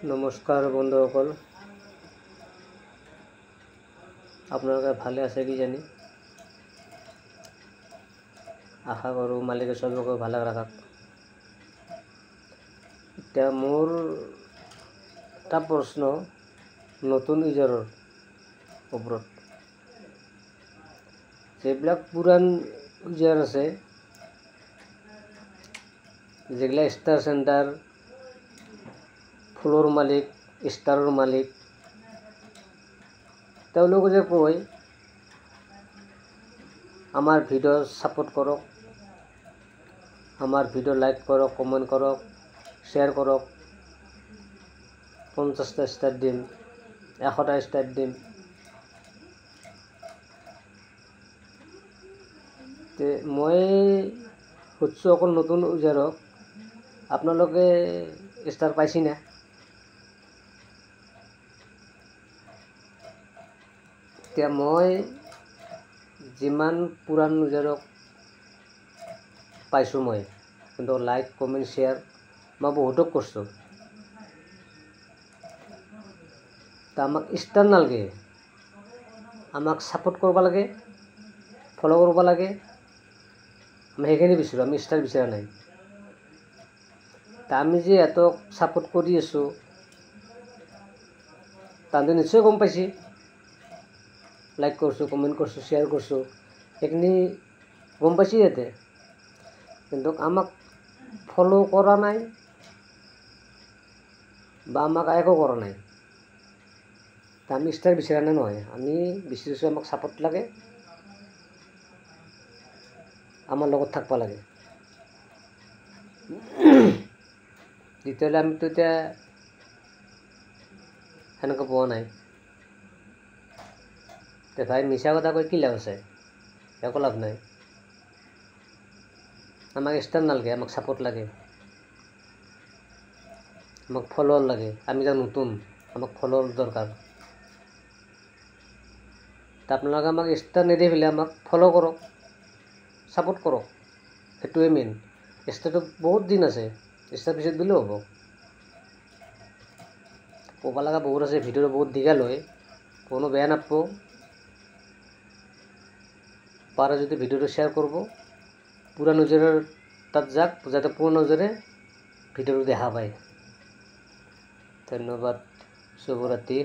নমস্কাৰ বন্ধুসকল, আপোনালোকে ভালে আছে কি জানি। আশা কৰোঁ মালিকে চবকে ভালে ৰাখক। এতিয়া মোৰ এটা প্ৰশ্ন নতুন ইউজাৰৰ ওপৰত। যিবিলাক পুৰাণ ইউজাৰ আছে, যেগিলা ষ্টাৰ চেণ্টাৰ, ফুলৰ মালিক, ষ্টাৰৰ মালিক, তেওঁলোকে যে কয় আমাৰ ভিডিঅ' ছাপোৰ্ট কৰক, আমাৰ ভিডিঅ' লাইক কৰক, কমেণ্ট কৰক, শ্বেয়াৰ কৰক, 50টা ষ্টাৰ দিম, 100টা ষ্টাৰ দিম। মই সুধিছোঁ অকল নতুন ইউজাৰক, আপোনালোকে ষ্টাৰ পাইছি না? এতিয়া মই যিমান পুৰাণ ইউজাৰক পাইছোঁ, মই কিন্তু লাইক কমেণ্ট শ্বেয়াৰ মই বহুতক কৰিছোঁ। তা আমাক ষ্টাৰ নালাগে, আমাক ছাপোৰ্ট কৰিব লাগে, ফ'ল' কৰিব লাগে। আমি সেইখিনি বিচাৰোঁ, আমি ষ্টাৰ বিচৰা নাই। তা আমি যে সিহঁতক ছাপোৰ্ট কৰি আছোঁ, তাহাঁতে নিশ্চয় গম পাইছে। লাইক কৰিছোঁ, কমেণ্ট কৰিছোঁ, শ্বেয়াৰ কৰিছোঁ, সেইখিনি গম পাইছে সিহঁতে, কিন্তু আমাক ফ'ল' কৰা নাই বা আমাক একো কৰা নাই। তা আমি ষ্টাৰ বিচৰা নাই নহয়, আমি বিচাৰিছোঁ আমাক ছাপোৰ্ট লাগে, আমাৰ লগত থাকিব লাগে। তেতিয়াহ'লে আমিতো এতিয়া সেনেকৈ পোৱা নাই। তে ভাই মিছা কথা কৈ কি লাভ আছে? একো লাভ নাই। আমাক ষ্টাৰ নালাগে, আমাক ছাপোৰ্ট লাগে, আমাক ফলোৱাৰ লাগে। আমি যে নতুন, আমাক ফলোৱাৰ দৰকাৰ। তা আপোনালোকে আমাক ষ্টাৰ নিদি পেলাই আমাক ফ'ল' কৰক, ছাপোৰ্ট কৰক, সেইটোৱে মেইন। ষ্টাৰটো বহুত দিন আছে, ষ্টাৰ পিছত দিলেও হ'ব। ক'ব লগা বহুত আছে, ভিডিঅ'টো বহুত দীঘল হয়, কোনো বেয়া নাপাব। পাৰে যদি ভিডিঅ'টো শ্বেয়াৰ কৰিব, পুৰাণ ইউজাৰৰ তাত যাওক, যাতে পুৰাণ ইউজাৰে ভিডিঅ'টো দেখা পায়। ধন্যবাদ, শুভৰাত্ৰি।